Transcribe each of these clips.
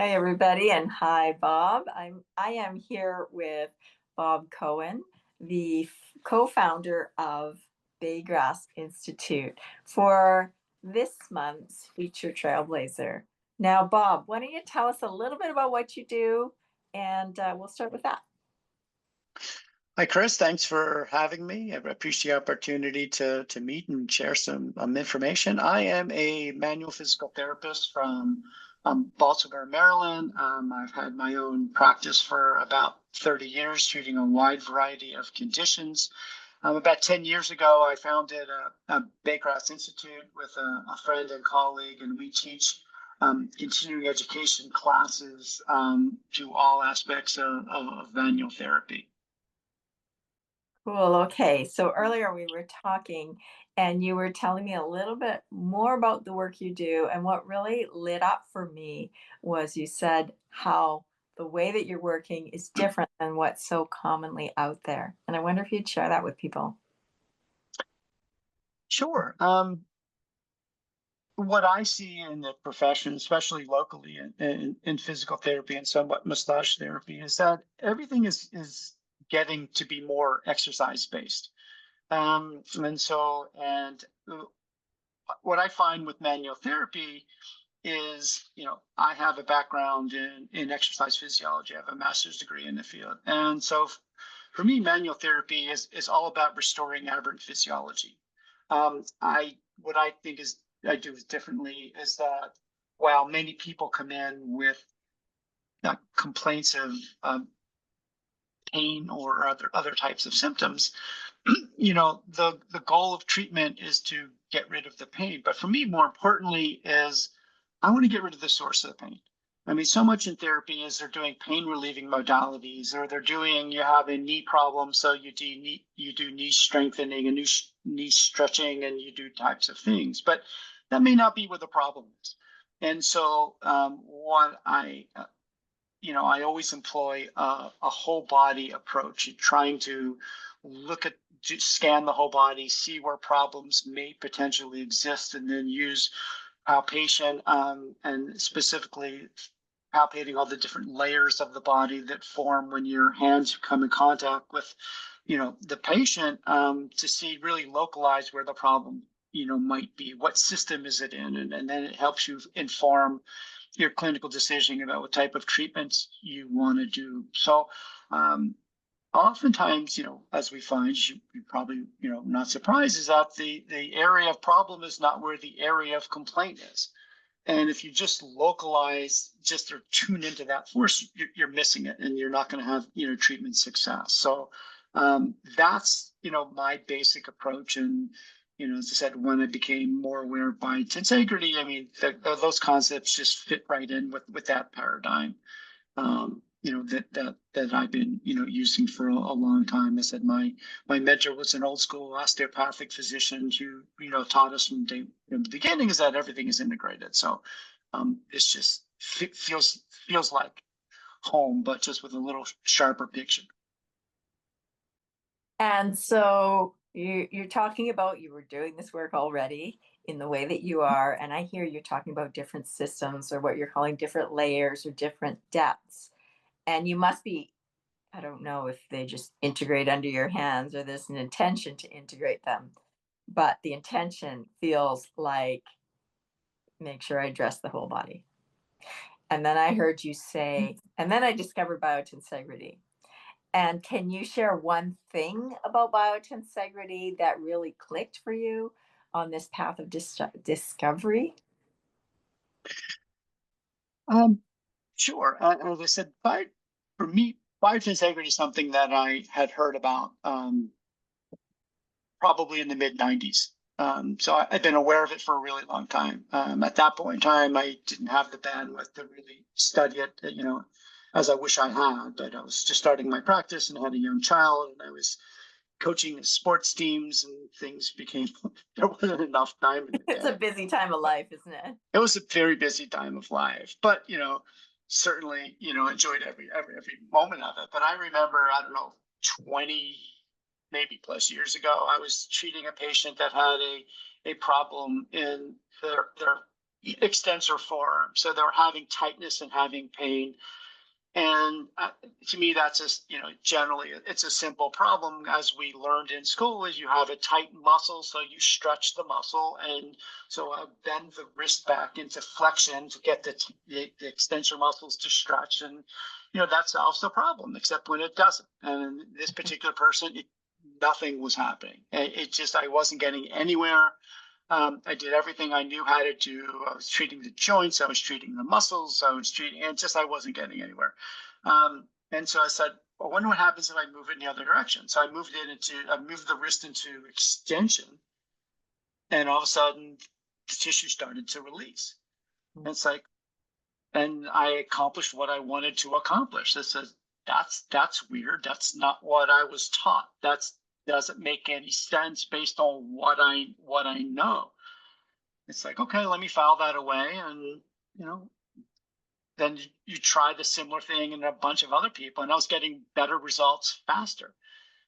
Hi everybody, and hi Bob. I am here with Bob Cohen, the co-founder of Baygrass Institute for this month's Featured Trailblazer. Now, Bob, why don't you tell us a little bit about what you do, and we'll start with that. Hi, Chris. Thanks for having me. I appreciate the opportunity to meet and share some information. I am a manual physical therapist from Baltimore, Maryland. I've had my own practice for about 30 years, treating a wide variety of conditions. About 10 years ago, I founded a Baygrass Institute with a friend and colleague, and we teach continuing education classes to all aspects of manual therapy. Cool. Okay. So earlier we were talking and you were telling me a little bit more about the work you do. And what really lit up for me was you said how the way that you're working is different than what's so commonly out there. And I wonder if you'd share that with people. Sure. What I see in the profession, especially locally in physical therapy and somewhat massage therapy, is that everything is getting to be more exercise based. And what I find with manual therapy is, I have a background in exercise physiology. I have a master's degree in the field. And so for me, manual therapy is all about restoring aberrant physiology. What I think is I do differently is that while many people come in with complaints of pain or other types of symptoms, the goal of treatment is to get rid of the pain. But for me, more importantly, is I want to get rid of the source of the pain. I mean, so much in therapy is they're doing pain relieving modalities, or you have a knee problem, so you do knee strengthening and knee stretching, and you do types of things. But that may not be what the problem is. And so, what I always employ a whole body approach, trying to scan the whole body, see where problems may potentially exist, and then use palpation and specifically palpating all the different layers of the body that form when your hands come in contact with, the patient, to see really localize where the problem, might be. What system is it in? And then it helps you inform your clinical decision about what type of treatments you want to do. So, oftentimes, as we find, you probably, not surprised, is that the area of problem is not where the area of complaint is. And if you just localize, just or tune into that force, you're missing it, and you're not going to have, treatment success. So that's, my basic approach. And, as I said, when I became more aware of Biotensegrity, I mean, those concepts just fit right in with that paradigm. That I've been, using for a long time. I said my mentor was an old school osteopathic physician who, taught us from the beginning is that everything is integrated. So it's just feels like home, but just with a little sharper picture. And so you're talking about you were doing this work already in the way that you are. And I hear you're talking about different systems or what you're calling different layers or different depths. And you must be, I don't know if they just integrate under your hands or there's an intention to integrate them, but the intention feels like make sure I address the whole body. And then I heard you say, and then I discovered biotensegrity. And can you share one thing about biotensegrity that really clicked for you on this path of discovery? Um, sure. As I said, for me, biotensegrity is something that I had heard about probably in the mid 90s. So I've been aware of it for a really long time. At that point in time, I didn't have the bandwidth to really study it, as I wish I had. But I was just starting my practice and had a young child, and I was coaching sports teams, and things became there wasn't enough time in the It's a day. busy time of life, isn't it? It was a very busy time of life, but certainly enjoyed every moment of it. But I remember, I don't know, 20 maybe plus years ago, I was treating a patient that had a problem in their extensor forearm. So they were having tightness and having pain. And to me, that's just, generally it's a simple problem. As we learned in school, is you have a tight muscle, so you stretch the muscle. And so I bend the wrist back into flexion to get the extensor muscles to stretch. And, that solves the problem, except when it doesn't. And this particular person, nothing was happening. It just, I wasn't getting anywhere. I did everything I knew how to do. I was treating the joints, I was treating the muscles, and I wasn't getting anywhere. And so I said, well, I wonder what happens if I move it in the other direction. So I moved the wrist into extension, and all of a sudden the tissue started to release. And it's like, and I accomplished what I wanted to accomplish. I said, that's weird. That's not what I was taught. Doesn't make any sense based on what I know. It's like, okay, let me file that away. And, then you try the similar thing in a bunch of other people, and I was getting better results faster.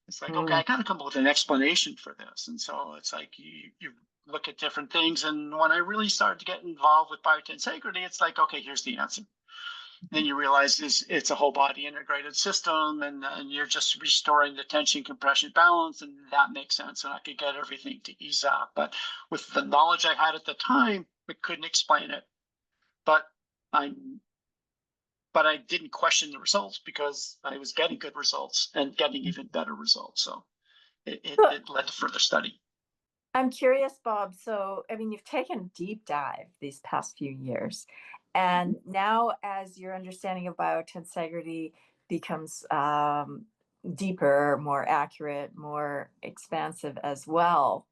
It's like, okay, Mm. I got to come up with an explanation for this. And so it's like you look at different things. And when I really started to get involved with biotensegrity, it's like, okay, here's the answer. Then you realize it's a whole body integrated system, and you're just restoring the tension compression balance, and that makes sense. And I could get everything to ease up. But with the knowledge I had at the time, I couldn't explain it. But I didn't question the results because I was getting good results and getting even better results. So So it led to further study. I'm curious, Bob. So, I mean, you've taken a deep dive these past few years. And now, as your understanding of biotensegrity becomes deeper, more accurate, more expansive as well,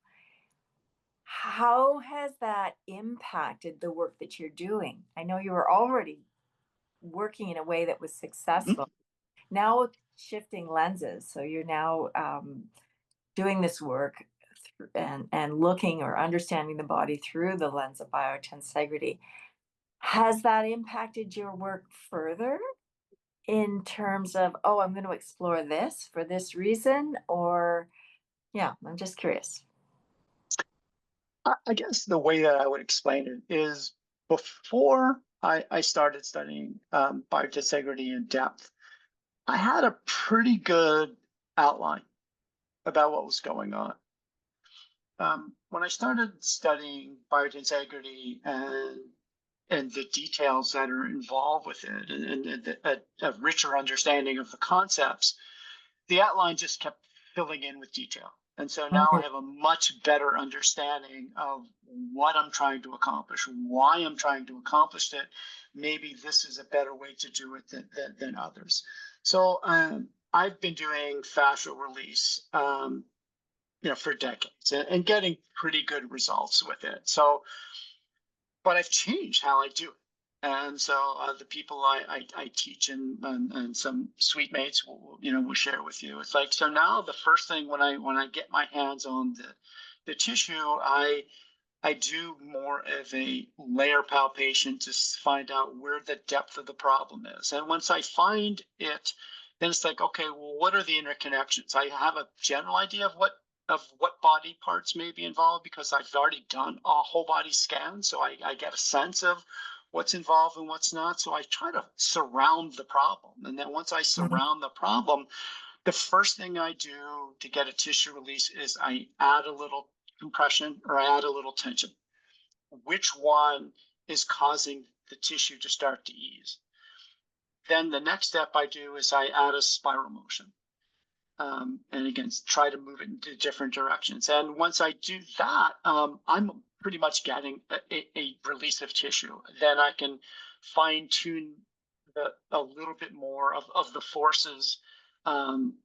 how has that impacted the work that you're doing? I know you were already working in a way that was Mhm. successful. Now, shifting lenses. So, you're now doing this work and looking or understanding the body through the lens of biotensegrity. Has that impacted your work further in terms of, oh, I'm going to explore this for this reason? Or, yeah, I'm just curious. I guess the way that I would explain it is before I started studying biotensegrity in depth, I had a pretty good outline about what was going on. When I started studying biotensegrity and the details that are involved with it, and a richer understanding of the concepts, the outline just kept filling in with detail. And so now I Mhm. have a much better understanding of what I'm trying to accomplish, why I'm trying to accomplish it. Maybe this is a better way to do it than others. So I've been doing fascial release, for decades, and getting pretty good results with it. So, but I've changed how I do it. And so the people I teach and some sweet mates will share with you. It's like, so now the first thing when I get my hands on the tissue, I do more of a layer palpation to find out where the depth of the problem is. And once I find it, then it's like, okay, well, what are the interconnections? I have a general idea of what body parts may be involved because I've already done a whole body scan. So I get a sense of what's involved and what's not. So I try to surround the problem. And then once I Mhm. surround the problem, the first thing I do to get a tissue release is I add a little compression or I add a little tension. Which one is causing the tissue to start to ease? Then the next step I do is I add a spiral motion. And again, try to move it into different directions. And once I do that, I'm pretty much getting a release of tissue. Then I can fine tune a little bit more of the forces, um,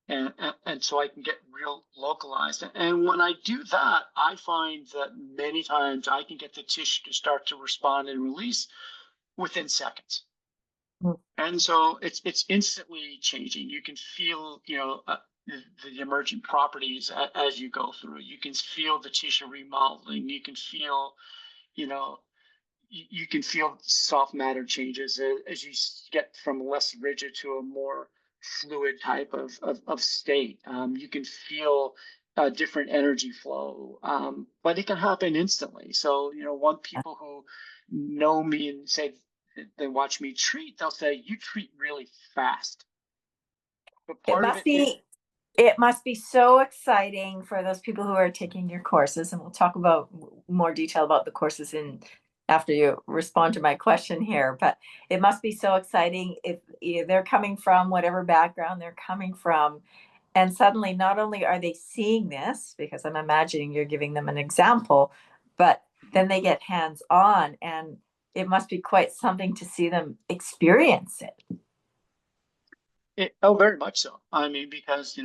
and so I can get real localized. And when I do that, I find that many times I can get the tissue to start to respond and release within seconds. And so it's instantly changing. You can feel, the emergent properties as you go through. You can feel the tissue remodeling. You can feel, you know, you can feel soft matter changes as you get from less rigid to a more fluid type of state. You can feel different energy flow, but it can happen instantly. So, one people who know me and say they watch me treat, they'll say, "You treat really fast." But It part of must it is, be it must be so exciting for those people who are taking your courses, and we'll talk about more detail about the courses in after you respond to my question here. But it must be so exciting if they're coming from whatever background they're coming from, and suddenly not only are they seeing this, because I'm imagining you're giving them an example, but then they get hands on, and it must be quite something to see them experience it. oh, very much so. I mean, because,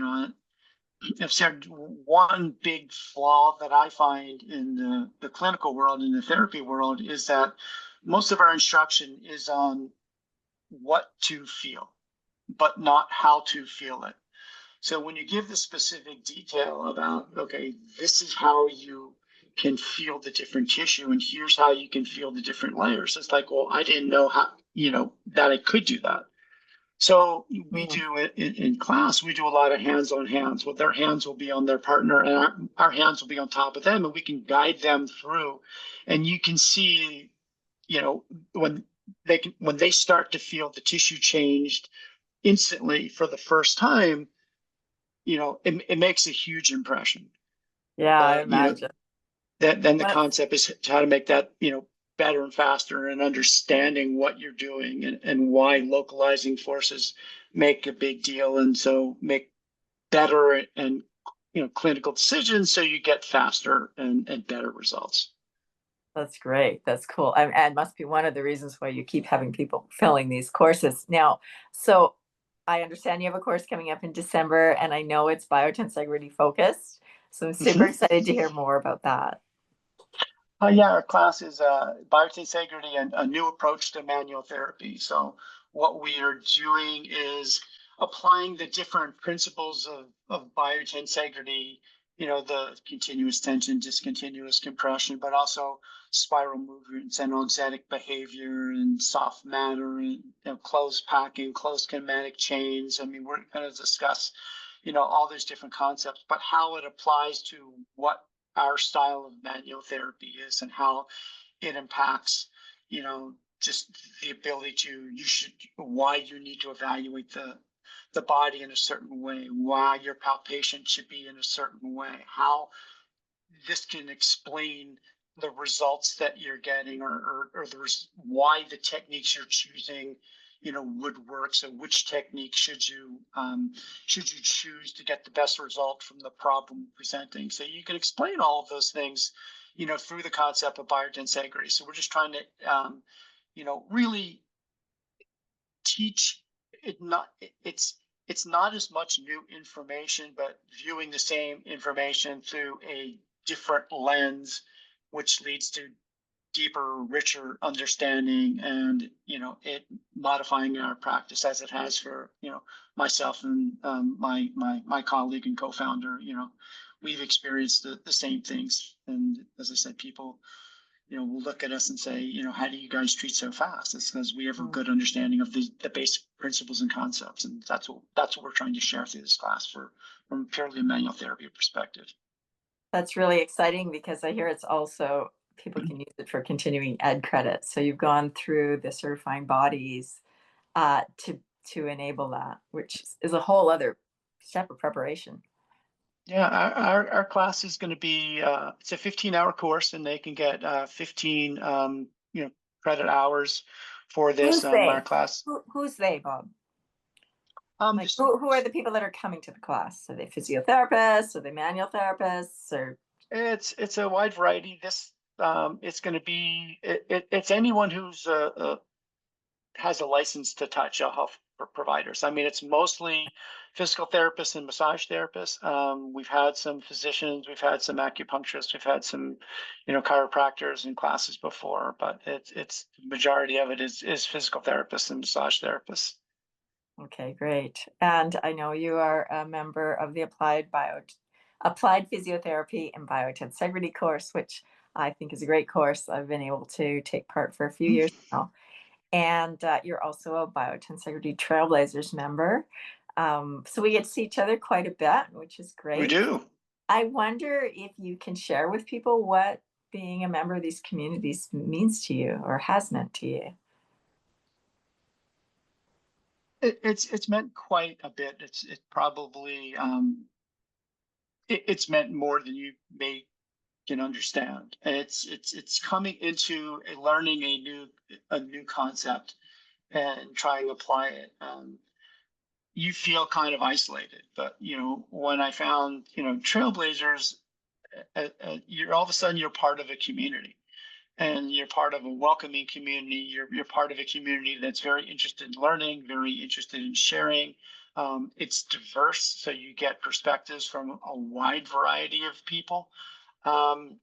I've said one big flaw that I find in the clinical world, in the therapy world, is that most of our instruction is on what to feel, but not how to feel it. So when you give the specific detail about, okay, this is how you can feel the different tissue, and here's how you can feel the different layers. It's like, well, I didn't know how, that I could do that. So we Mm. do it in class. We do a lot of hands on hands. Well, their hands will be on their partner, and our hands will be on top of them, and we can guide them through. And you can see, you know, when when they start to feel the tissue changed instantly for the first time, it makes a huge impression. Yeah, I But imagine. then the Well, concept is how to make that better and faster, and understanding what you're doing, and why localizing forces make a big deal, and so make better and clinical decisions, so you get faster and better results. that's great. That's cool. And must be one of the reasons why you keep having people filling these courses. Now, so I understand you have a course coming up in December, and I know it's biotensegrity focused. So I'm super Mhm. excited to hear more about that. Yeah, our class is Biotensegrity and a new approach to manual therapy. So what we are doing is applying the different principles of biotensegrity, the continuous tension, discontinuous compression, but also spiral movements and auxetic behavior and soft matter and closed packing, closed kinematic chains. I mean, we're going to discuss, all those different concepts, but how it applies to what our style of manual therapy is, and how it impacts, just the ability to, why you need to evaluate the body in a certain way, why your palpation should be in a certain way, how this can explain the results that you're getting, or why the techniques you're choosing would work. So which technique should you choose to get the best result from the problem presenting? So you can explain all of those things through the concept of biotensegrity. So we're just trying to really teach it. Not it's not as much new information, but viewing the same information through a different lens, which leads to deeper, richer understanding, and it modifying our practice, as it has for myself and my colleague and co-founder. We've experienced the same things, and as I said, people will look at us and say, how do you guys treat so fast? It's because we have a Mm. good understanding of the basic principles and concepts, and that's what we're trying to share through this class from purely a manual therapy perspective. That's really exciting because I hear it's also people can use it for continuing ed credits. So you've gone through the certifying bodies to enable that, which is a whole other step of preparation. Yeah, our class is going to be it's a 15-hour course, and they can get 15 credit hours for this. Who's Our they? class. Who's they, Bob? Like This who are the people that are coming to the class? Are they physiotherapists? Are they manual therapists? Or it's a wide variety. This it's going to be it's anyone who's has a license to touch health providers. I mean, it's mostly physical therapists and massage therapists. We've had some physicians, we've had some acupuncturists, we've had some, chiropractors in classes before, but it's the majority of it is physical therapists and massage therapists. okay, great. And I know you are a member of the Applied Physiotherapy and Biotensegrity course, which I think is a great course. I've been able to take part for a few years now. And you're also a Biotensegrity Trailblazers member. So we get to see each other quite a bit, which is We great. do. I wonder if you can share with people what being a member of these communities means to you or has meant to you. It's meant quite a bit. It's probably it's meant more than you may can understand. It's coming into learning a new concept and trying to apply it. You feel kind of isolated, but when I found Trailblazers, you're all of a sudden you're part of a community, and you're part of a welcoming community. You're part of a community that's very interested in learning, very interested in sharing. It's diverse, so you get perspectives from a wide variety of people, um,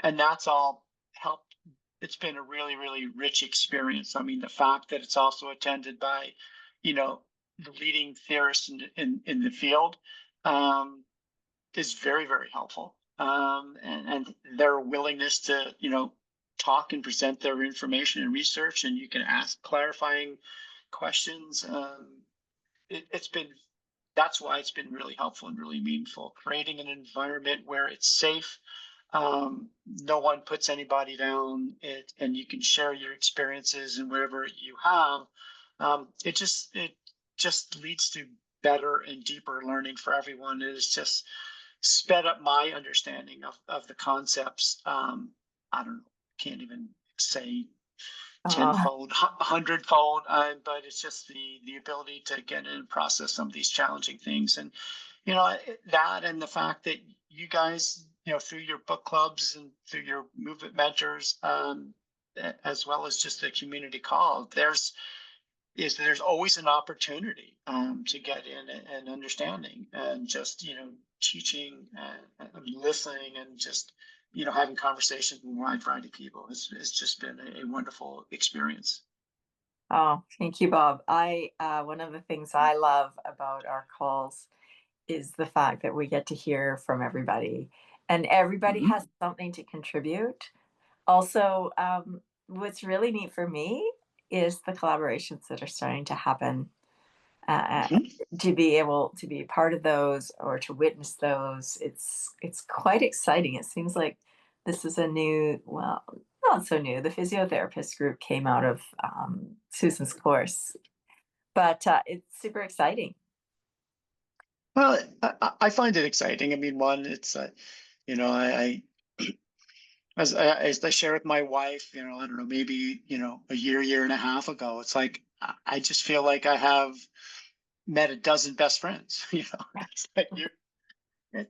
and that's all helped. It's been a really, really rich experience. I mean, the fact that it's also attended by, you know, the leading theorists in the field, um, is very, very helpful. And their willingness to, talk and present their information and research, and you can ask clarifying questions. It's been That's why it's been really helpful and really meaningful, creating an environment where it's safe. No one puts anybody down, and you can share your experiences and wherever you have. It just leads to better and deeper learning for everyone. It has just sped up my understanding of the concepts. I don't know, can't even say Uh, tenfold, hundredfold, but it's just the ability to get in and process some of these challenging things, and that, and the fact that you guys, through your book clubs and through your movement mentors, as well as just the community call, there's always an opportunity to get in and understanding, and just teaching and listening, and just having conversations with a wide variety of people. It's just been a wonderful experience. oh, thank you, Bob. I one of the things I love about our calls is the fact that we get to hear from everybody, and everybody has Hmm. something to contribute. Also, what's really neat for me is the collaborations that are starting to happen. Hmm. To be able to be a part of those or to witness those, it's quite exciting. It seems like this is a new, well, not so new. The physiotherapist group came out of Susan's course, but it's super exciting. Well, I find it exciting. I mean, one, it's I as I share with my wife, I don't know, maybe a year and a half ago, it's like I just feel like I have met a dozen best friends. It's like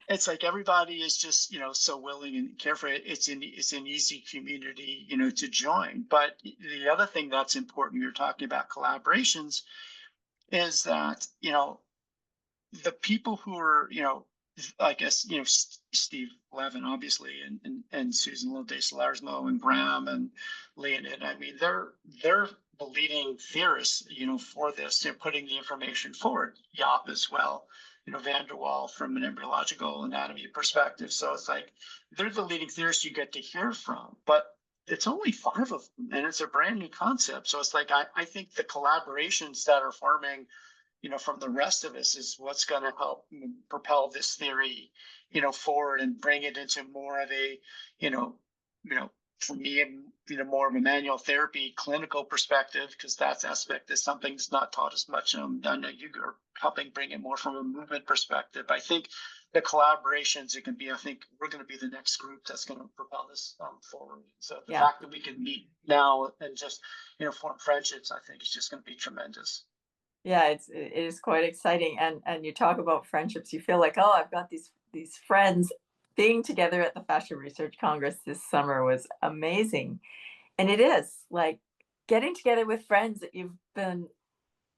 it's like everybody is just so willing and care for it. It's an easy community to join. But the other thing that's important, you're talking about collaborations, is that the people who are, I guess, Steve Levin, obviously, and Susan Lode Salarsmo and Graham and Leonid. I mean, they're the leading theorists, for this. They're putting the information forward. Yop as well, Van der Waal from an embryological anatomy perspective. So it's like they're the leading theorists you get to hear from, but it's only five of them, and it's a brand new concept. So it's like I think the collaborations that are forming from the rest of us is what's going to help propel this theory, forward, and bring it into more of a, you know, you know, for me, more of a manual therapy clinical perspective, because that aspect is something that's not taught as much. I know you are helping bring it more from a movement perspective. I think the collaborations, I think we're going to be the next group that's going to propel this forward. So the Yeah. fact that we can meet now and just, form friendships, I think is just going to be tremendous. Yeah, it is quite exciting, and you talk about friendships. You feel like, oh, I've got these friends. Being together at the Fashion Research Congress this summer was amazing, and it is like getting together with friends that you've been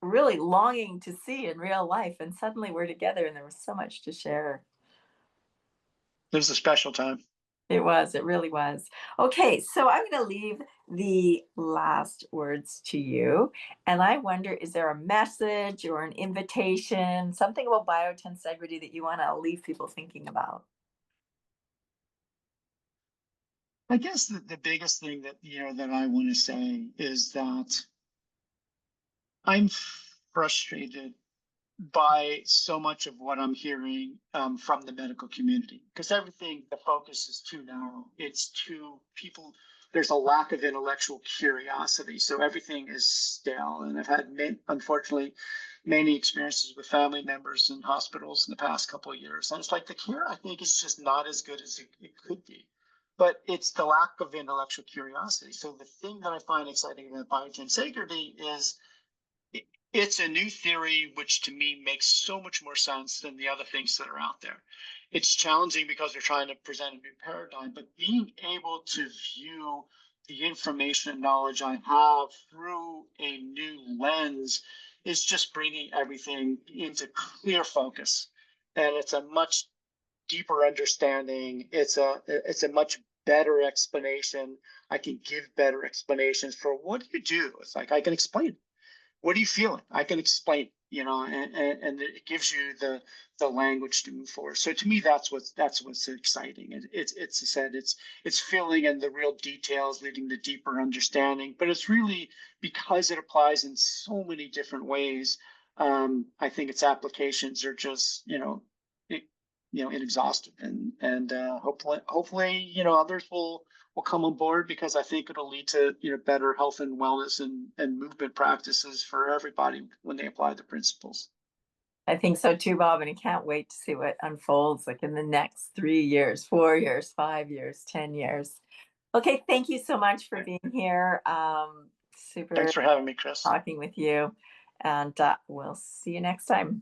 really longing to see in real life, and suddenly we're together, and there was so much to share. It was a special time. It was, it really was. Okay, so I'm going to leave the last words to you. And I wonder, is there a message or an invitation, something about biotensegrity that you want to leave people thinking about? I guess the biggest thing that that I want to say is that I'm frustrated by so much of what I'm hearing from the medical community, because everything, the focus is too narrow. It's too people. There's a lack of intellectual curiosity, so everything is stale. And I've had, unfortunately, many experiences with family members in hospitals in the past couple of years, and it's like the care I think is just not as good as it could be. But it's the lack of intellectual curiosity. So the thing that I find exciting about biotensegrity is it's a new theory, which to me makes so much more sense than the other things that are out there. It's challenging because they're trying to present a new paradigm, but being able to view the information and knowledge I have through a new lens is just bringing everything into clear focus. And it's a much deeper understanding. It's a much better explanation. I can give better explanations for what do you do. It's like I can explain it. What are you feeling? I can explain, and it gives you the language to move forward. So to me, that's what's exciting. It's I said it's filling in the real details, leading to deeper understanding. But it's really because it applies in so many different ways. I think its applications are just it, inexhaustive, and hopefully others will come on board because I think it'll lead to better health and wellness and movement practices for everybody when they apply the principles. I think so too, Bob, and I can't wait to see what unfolds like in the next 3 years, 4 years, 5 years, 10 years. Okay, thank you so much for being here. Super Thanks for having me, Chris. talking with you, and we'll see you next time.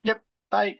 Yep. Bye.